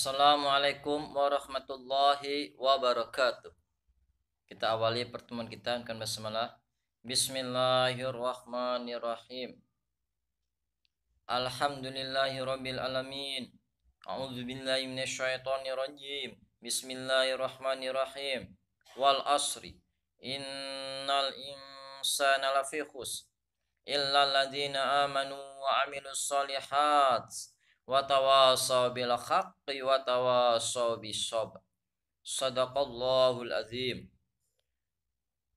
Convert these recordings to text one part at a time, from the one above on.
Assalamualaikum warahmatullahi wabarakatuh. Kita awali pertemuan kita dengan basmalah. Bismillahirrahmanirrahim. Alhamdulillahirabbil alamin. A'udzu billahi minasyaitonir rajim. Bismillahirrahmanirrahim. Wal asri. Innal insana lafi khusr illa alladzina amanu wa amilus solihat wa tawasaw bil haqqi wa tawasaw bis sabr. Sadaqallahul azim.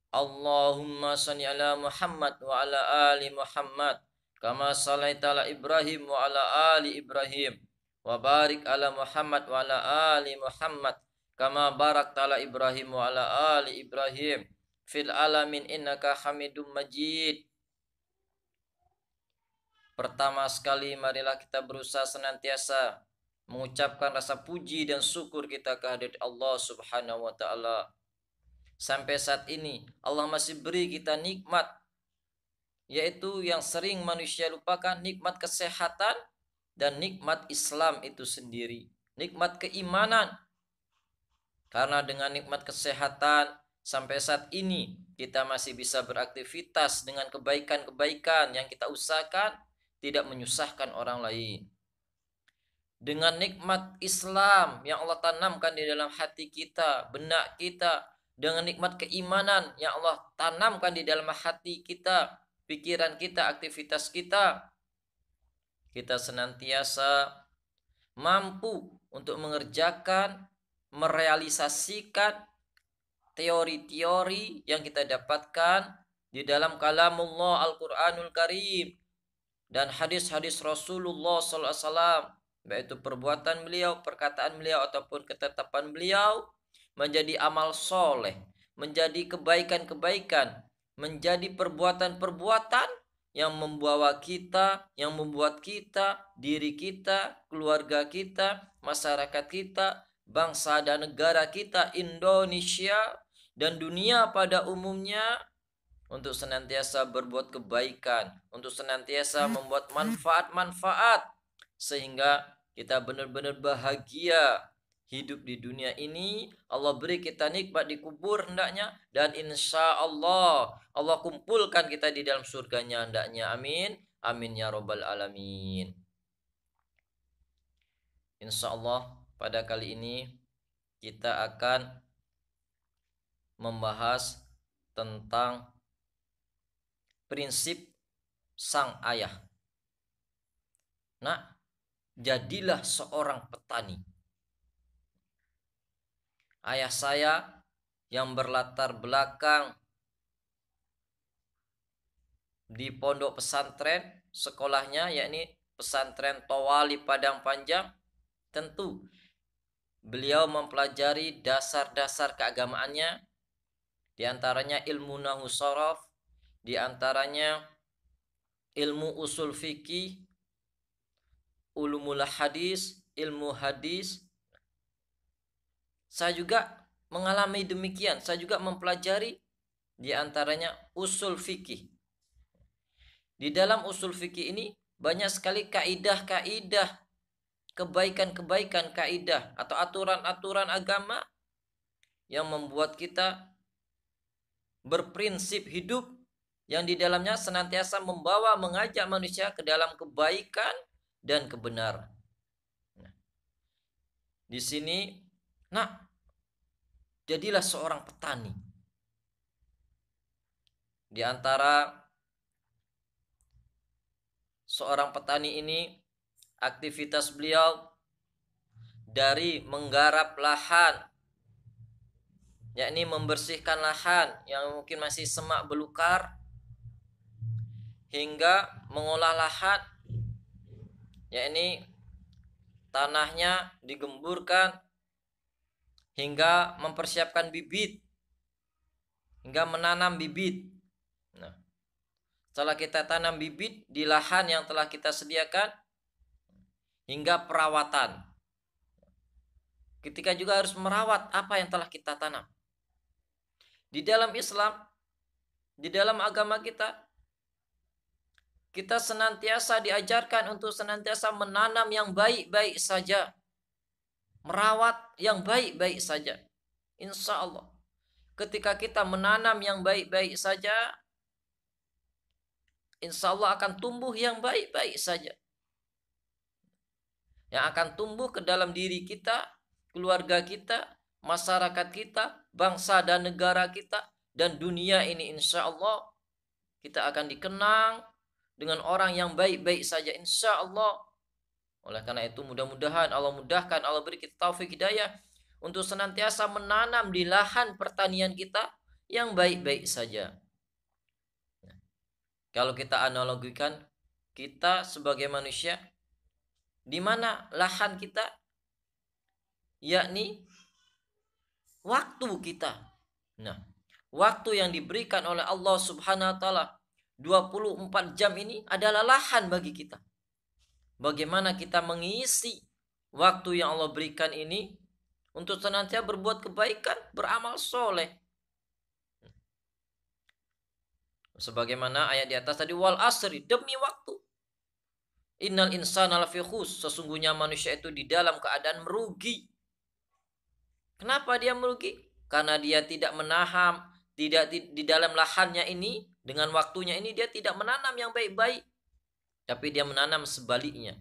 Allahumma salli ala Muhammad wa ala ali Muhammad kama sallaita ala Ibrahim wa ala ali Ibrahim wa barik ala Muhammad wa ala ali Muhammad kama barakta ala Ibrahim wa ala ali Ibrahim fil alamin innaka Hamidum Majid. Pertama sekali marilah kita berusaha senantiasa mengucapkan rasa puji dan syukur kita kehadirat Allah Subhanahu wa taala. Sampai saat ini Allah masih beri kita nikmat, yaitu yang sering manusia lupakan, nikmat kesehatan dan nikmat Islam itu sendiri, nikmat keimanan. Karena dengan nikmat kesehatan sampai saat ini kita masih bisa beraktivitas dengan kebaikan-kebaikan yang kita usahakan, tidak menyusahkan orang lain. Dengan nikmat Islam yang Allah tanamkan di dalam hati kita, benak kita, dengan nikmat keimanan yang Allah tanamkan di dalam hati kita, pikiran kita, aktivitas kita, kita senantiasa mampu untuk mengerjakan, merealisasikan teori-teori yang kita dapatkan di dalam kalamullah Al-Quranul Karim dan hadis-hadis Rasulullah SAW, baik itu perbuatan beliau, perkataan beliau ataupun ketetapan beliau, menjadi amal soleh, menjadi kebaikan-kebaikan, menjadi perbuatan-perbuatan yang membawa kita, yang membuat kita, diri kita, keluarga kita, masyarakat kita, bangsa dan negara kita, Indonesia dan dunia pada umumnya, untuk senantiasa berbuat kebaikan, untuk senantiasa membuat manfaat-manfaat, sehingga kita benar-benar bahagia hidup di dunia ini. Allah beri kita nikmat di kubur hendaknya, dan insya Allah Allah kumpulkan kita di dalam surganya hendaknya. Amin, amin ya robbal alamin. Insya Allah pada kali ini kita akan membahas tentang prinsip sang ayah. Nah, jadilah seorang petani. Ayah saya yang berlatar belakang di pondok pesantren, sekolahnya yakni pesantren Tawali Padang Panjang, tentu beliau mempelajari dasar-dasar keagamaannya, diantaranya ilmu nahwu sharaf, diantaranya ilmu usul fikih, ulumul hadis, ilmu hadis. Saya juga mengalami demikian. Saya juga mempelajari diantaranya usul fikih. Di dalam usul fikih ini banyak sekali kaidah-kaidah, kebaikan-kebaikan kaidah atau aturan-aturan agama yang membuat kita berprinsip hidup yang di dalamnya senantiasa membawa, mengajak manusia ke dalam kebaikan dan kebenaran. Di sini, jadilah seorang petani. Di antara seorang petani ini, aktivitas beliau dari menggarap lahan, yakni membersihkan lahan yang mungkin masih semak belukar, hingga mengolah lahan, yakni tanahnya digemburkan hingga mempersiapkan bibit, hingga menanam bibit. Nah, setelah kita tanam bibit di lahan yang telah kita sediakan, hingga perawatan. Ketika juga harus merawat apa yang telah kita tanam. Di dalam Islam, di dalam agama kita senantiasa diajarkan untuk senantiasa menanam yang baik-baik saja. merawat yang baik-baik saja. Insya Allah. Ketika kita menanam yang baik-baik saja, insya Allah akan tumbuh yang baik-baik saja. Yang akan tumbuh ke dalam diri kita, keluarga kita, masyarakat kita, bangsa dan negara kita, dan dunia ini insya Allah kita akan dikenang dengan orang yang baik-baik saja insya Allah. Oleh karena itu mudah-mudahan Allah mudahkan, Allah beri kita taufik hidayah untuk senantiasa menanam di lahan pertanian kita yang baik-baik saja. Kalau kita analogikan, kita sebagai manusia, di mana lahan kita, yakni waktu kita. Nah, waktu yang diberikan oleh Allah Subhanahu wa taala 24 jam ini adalah lahan bagi kita. Bagaimana kita mengisi waktu yang Allah berikan ini untuk senantiasa berbuat kebaikan, beramal soleh. Sebagaimana ayat di atas tadi, wal asri, demi waktu. Innal insana lafi khus, sesungguhnya manusia itu di dalam keadaan merugi. Kenapa dia merugi? Karena dia tidak menanam, tidak di dalam lahannya ini, dengan waktunya ini dia tidak menanam yang baik-baik. Tapi dia menanam sebaliknya.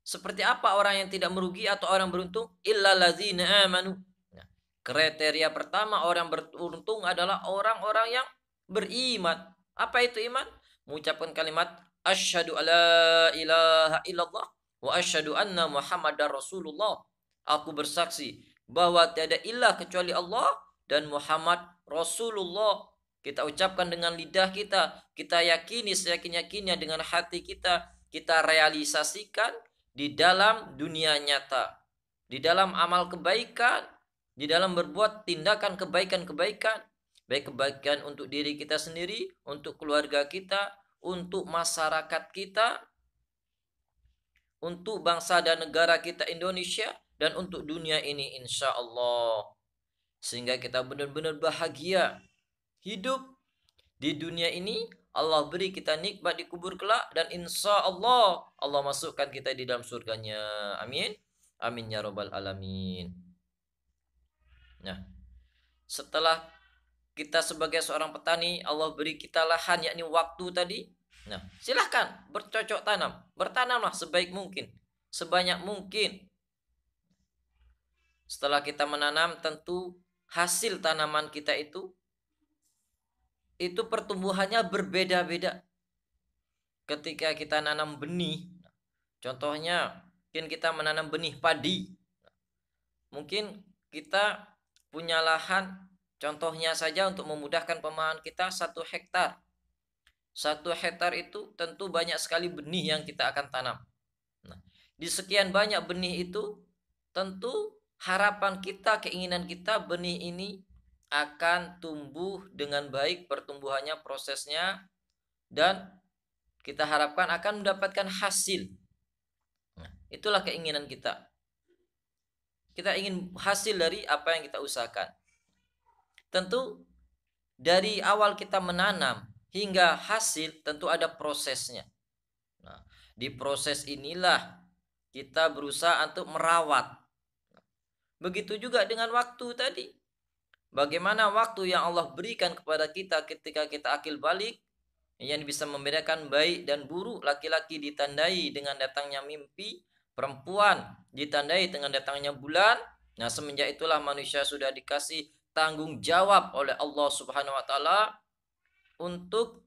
Seperti apa orang yang tidak merugi atau orang beruntung? Illa ladzina amanu. Nah, kriteria pertama orang beruntung adalah orang-orang yang beriman. Apa itu iman? Mengucapkan kalimat asyhadu alla ilaha illallah wa asyhadu anna muhammadar rasulullah. Aku bersaksi bahwa tiada ilah kecuali Allah dan Muhammad Rasulullah. Kita ucapkan dengan lidah kita, kita yakini seyakin-yakinnya dengan hati kita, kita realisasikan di dalam dunia nyata, di dalam amal kebaikan, di dalam berbuat tindakan kebaikan-kebaikan, baik kebaikan untuk diri kita sendiri, untuk keluarga kita, untuk masyarakat kita, untuk bangsa dan negara kita Indonesia, dan untuk dunia ini insya Allah. Sehingga kita benar-benar bahagia hidup di dunia ini, Allah beri kita nikmat di kubur kelak, dan insya Allah Allah masukkan kita di dalam surganya. Amin. Amin ya rabbal alamin. Nah, setelah kita sebagai seorang petani, Allah beri kita lahan, yakni waktu tadi. Nah, silahkan bercocok tanam, bertanamlah sebaik mungkin, sebanyak mungkin. Setelah kita menanam, tentu hasil tanaman kita itu pertumbuhannya berbeda-beda. Ketika kita nanam benih, contohnya mungkin kita menanam benih padi, mungkin kita punya lahan, contohnya saja untuk memudahkan pemahaman kita, 1 hektar. 1 hektar itu tentu banyak sekali benih yang kita akan tanam. Nah, di sekian banyak benih itu, tentu harapan kita, keinginan kita benih ini akan tumbuh dengan baik pertumbuhannya, prosesnya, dan kita harapkan akan mendapatkan hasil. Nah, itulah keinginan kita. Kita ingin hasil dari apa yang kita usahakan. Tentu dari awal kita menanam hingga hasil tentu ada prosesnya. Nah, di proses inilah kita berusaha untuk merawat. Begitu juga dengan waktu tadi. Bagaimana waktu yang Allah berikan kepada kita ketika kita akil balik, yang bisa membedakan baik dan buruk, laki-laki ditandai dengan datangnya mimpi, perempuan ditandai dengan datangnya bulan. Nah, semenjak itulah manusia sudah dikasih tanggung jawab oleh Allah Subhanahu wa taala untuk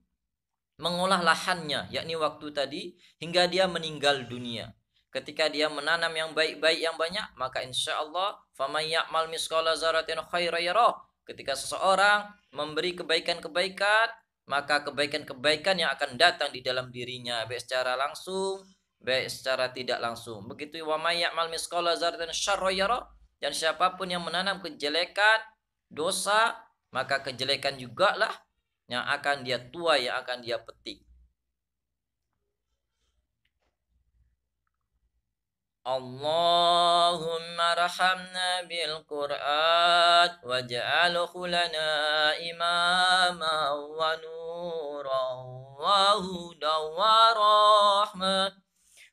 mengolah lahannya, yakni waktu tadi, hingga dia meninggal dunia. Ketika dia menanam yang baik-baik yang banyak, maka insya Allah faman ya'mal misqala dzarratin khairan yarah. Ketika seseorang memberi kebaikan-kebaikan, maka kebaikan-kebaikan yang akan datang di dalam dirinya, baik secara langsung, baik secara tidak langsung. Begitu wa may ya'mal misqala dzarratin syarran yarah. Dan siapapun yang menanam kejelekan, dosa, maka kejelekan juga lah yang akan dia tuai, yang akan dia petik. Allahumma rahamna bil Qur'an waj'alhu lana imama wa nuran wa hudan wa rahmah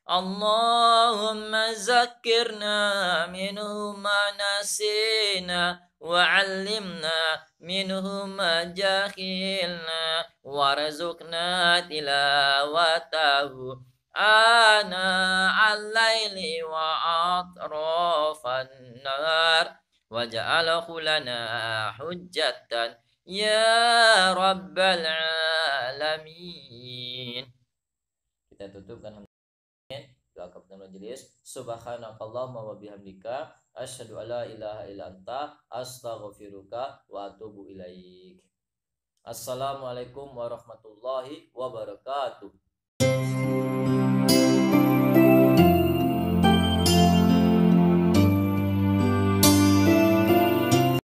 Allahumma zakirna minhu ma nasina wa'allimna minhu ma jahilna warzuqna tilawatahu ana al-laili wa atrafan nar waj'alhu lana hujjatan ya rabbal alamin. Kita tutupkan doa kafatul majelis. Subhanakallahumma wa bihamdika asyhadu alla ilaha illa anta astaghfiruka wa atubu ilaik. Assalamualaikum warahmatullahi wabarakatuh.